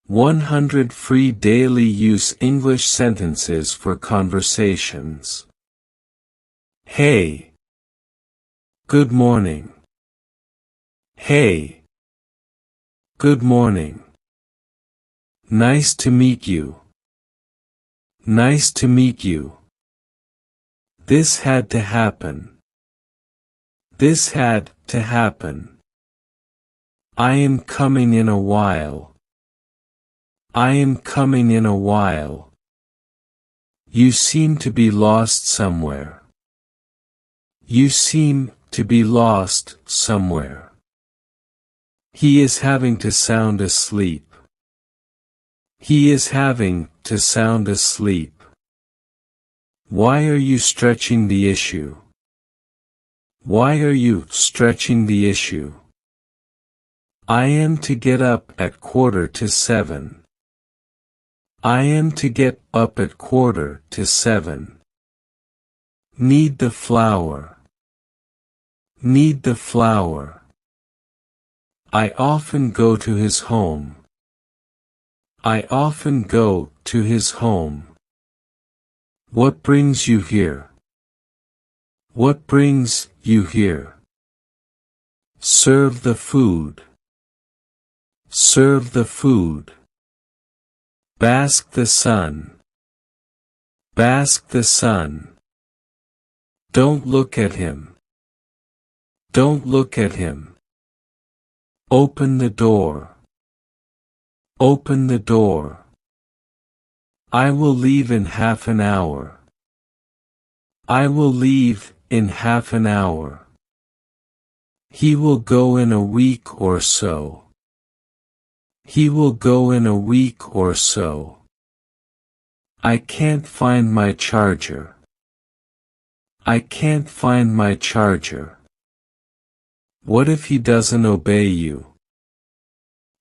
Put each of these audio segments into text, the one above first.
100 free daily use English sentences for conversations. Hey. Good morning. Hey. Good morning. Nice to meet you. Nice to meet you. This had to happen. This had to happen. I am coming in a while. I am coming in a while. You seem to be lost somewhere. You seem to be lost somewhere. He is having to sound asleep. He is having to sound asleep. Why are you stretching the issue? Why are you stretching the issue? I am to get up at 6:45. I am to get up at 6:45. Need the flour. Need the flour. I often go to his home. I often go to his home. What brings you here? What brings you here? Serve the food. Serve the food. Bask the sun. Bask the sun. Don't look at him. Don't look at him. Open the door. Open the door. I will leave in half an hour. I will leave in half an hour. He will go in a week or so. He will go in a week or so. I can't find my charger. I can't find my charger. What if he doesn't obey you?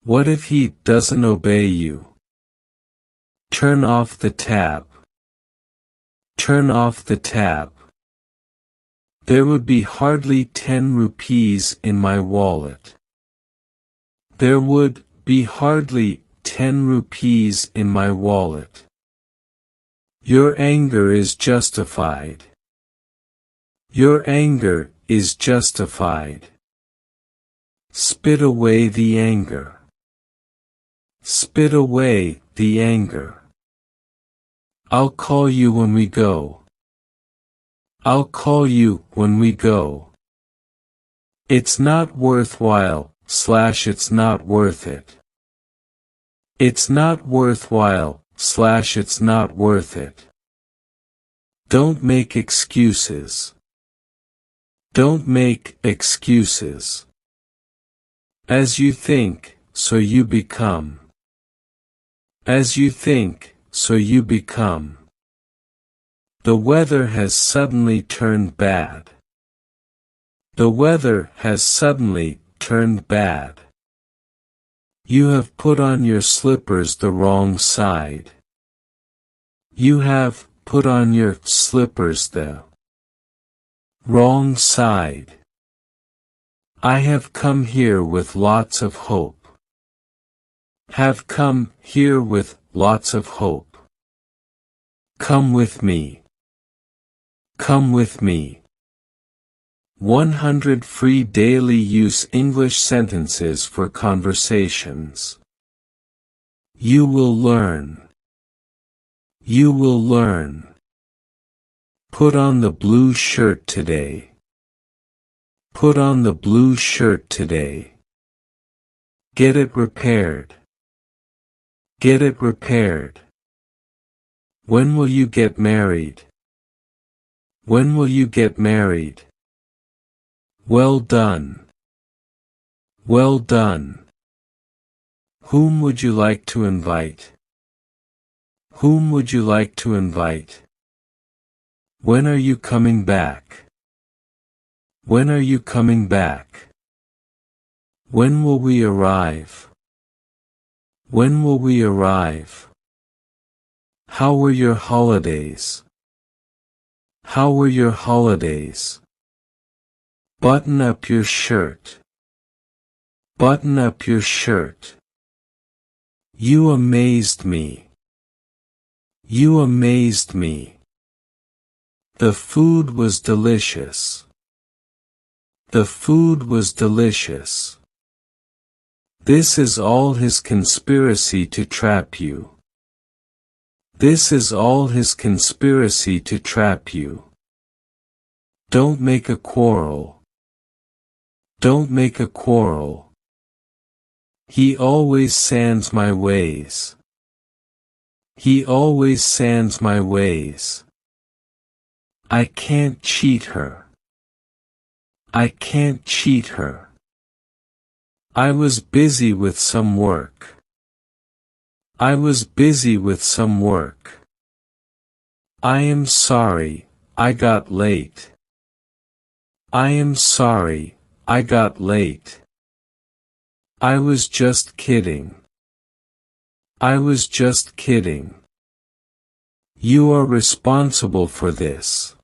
What if he doesn't obey you? Turn off the tap. Turn off the tap. There would be hardly 10 rupees in my wallet. There would be hardly 10 rupees in my wallet. Your anger is justified. Your anger is justified. Spit away the anger. Spit away the anger. I'll call you when we go. I'll call you when we go. It's not worthwhile, it's not worth it. It's not worthwhile, it's not worth it. Don't make excuses. Don't make excuses. As you think, so you become. As you think, so you become. The weather has suddenly turned bad. The weather has suddenly turned bad. You have put on your slippers the wrong side. You have put on your slippers the wrong side. I have come here with lots of hope. Have come here with lots of hope. Come with me. Come with me. 100 free daily use English sentences for conversations. You will learn. You will learn. Put on the blue shirt today. Put on the blue shirt today. Get it repaired. Get it repaired. When will you get married? When will you get married? Well done. Well done. Whom would you like to invite? Whom would you like to invite? When are you coming back? When are you coming back? When will we arrive? When will we arrive? How were your holidays? How were your holidays? Button up your shirt. Button up your shirt. You amazed me. You amazed me. The food was delicious. The food was delicious. This is all his conspiracy to trap you. This is all his conspiracy to trap you. Don't make a quarrel. Don't make a quarrel. He always sands my ways. He always sands my ways. I can't cheat her. I can't cheat her. I was busy with some work. I was busy with some work. I am sorry, I got late. I am sorry, I got late. I was just kidding. I was just kidding. You are responsible for this.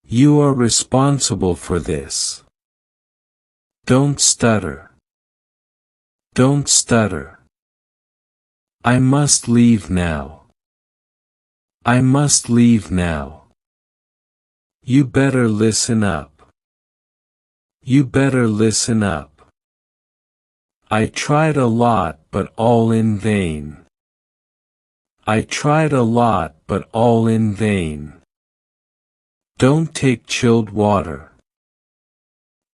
You are responsible for this. Don't stutter. Don't stutter. I must leave now. I must leave now. You better listen up. You better listen up. I tried a lot but all in vain. I tried a lot but all in vain. Don't take chilled water.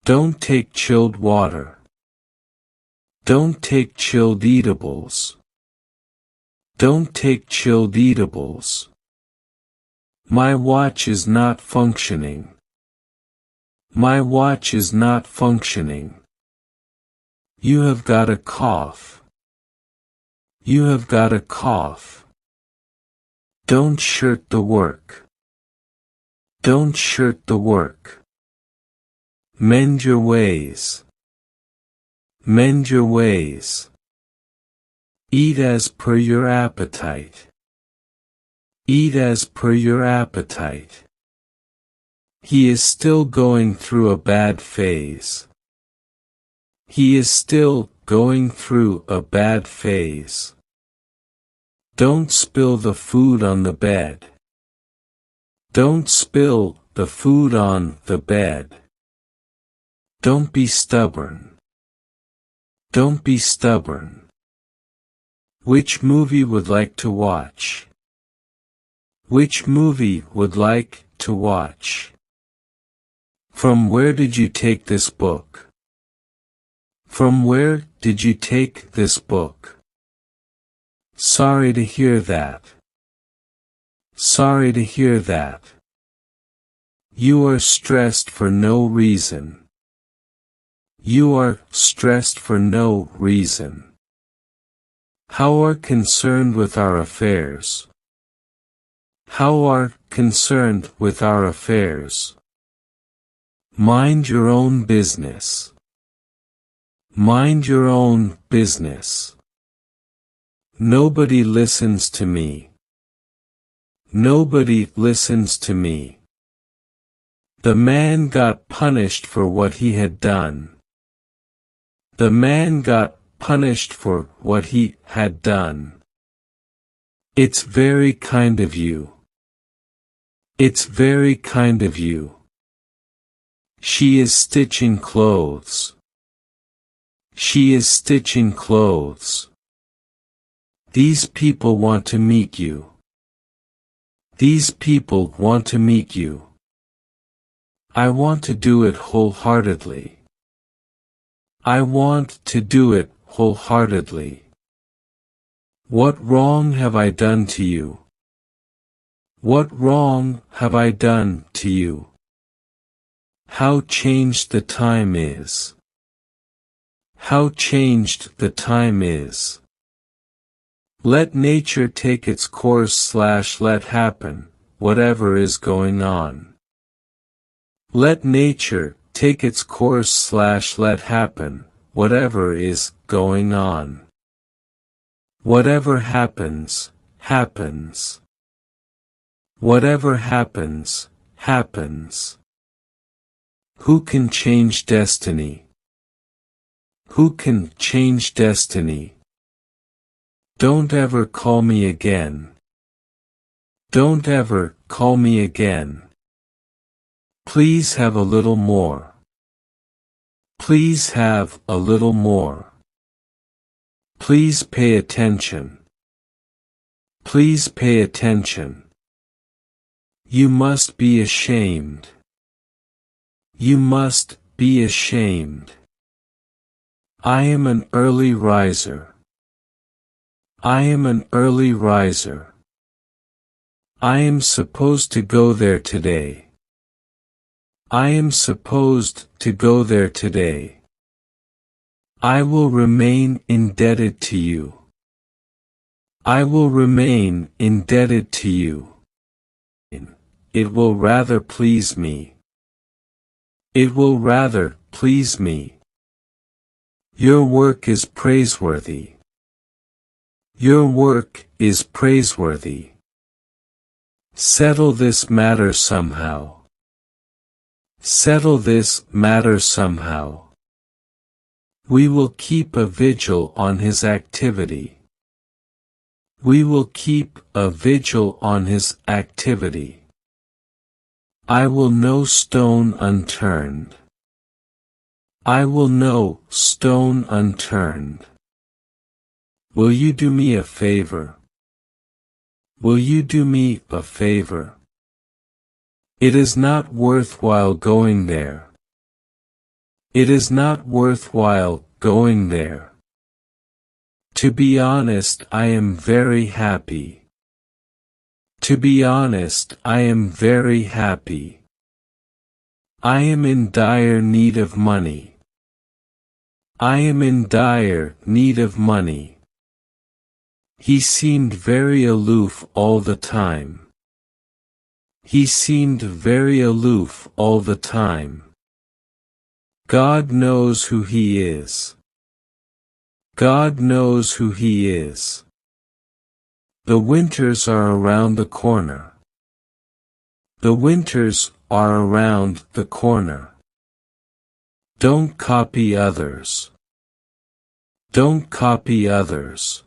Don't take chilled water. Don't take chilled eatables. Don't take chilled eatables. My watch is not functioning. My watch is not functioning. You have got a cough. You have got a cough. Don't shirk the work. Don't shirk the work. Mend your ways. Mend your ways. Eat as per your appetite. Eat as per your appetite. He is still going through a bad phase. He is still going through a bad phase. Don't spill the food on the bed. Don't spill the food on the bed. Don't be stubborn. Don't be stubborn. Which movie would like to watch? Which movie would like to watch? From where did you take this book? From where did you take this book? Sorry to hear that. Sorry to hear that. You are stressed for no reason. You are stressed for no reason. How are concerned with our affairs? How are concerned with our affairs? Mind your own business. Mind your own business. Nobody listens to me. Nobody listens to me. The man got punished for what he had done. The man got punished for what he had done. It's very kind of you. It's very kind of you. She is stitching clothes. She is stitching clothes. These people want to meet you. These people want to meet you. I want to do it wholeheartedly. I want to do it wholeheartedly. What wrong have I done to you? What wrong have I done to you? How changed the time is. How changed the time is. Let nature take its course / let happen, whatever is going on. Let nature take its course / let happen, whatever is going on. Whatever happens, happens. Whatever happens, happens. Who can change destiny? Who can change destiny? Don't ever call me again. Don't ever call me again. Please have a little more. Please have a little more. Please pay attention. Please pay attention. You must be ashamed. You must be ashamed. I am an early riser. I am an early riser. I am supposed to go there today. I am supposed to go there today. I will remain indebted to you. I will remain indebted to you. It will rather please me. It will rather please me. Your work is praiseworthy. Your work is praiseworthy. Settle this matter somehow. Settle this matter somehow. We will keep a vigil on his activity. We will keep a vigil on his activity. I will no stone unturned. I will no stone unturned. Will you do me a favor? Will you do me a favor? It is not worthwhile going there. It is not worthwhile going there. To be honest, I am very happy. To be honest, I am very happy. I am in dire need of money. I am in dire need of money. He seemed very aloof all the time. He seemed very aloof all the time. God knows who he is. God knows who he is. The winters are around the corner. The winters are around the corner. Don't copy others. Don't copy others.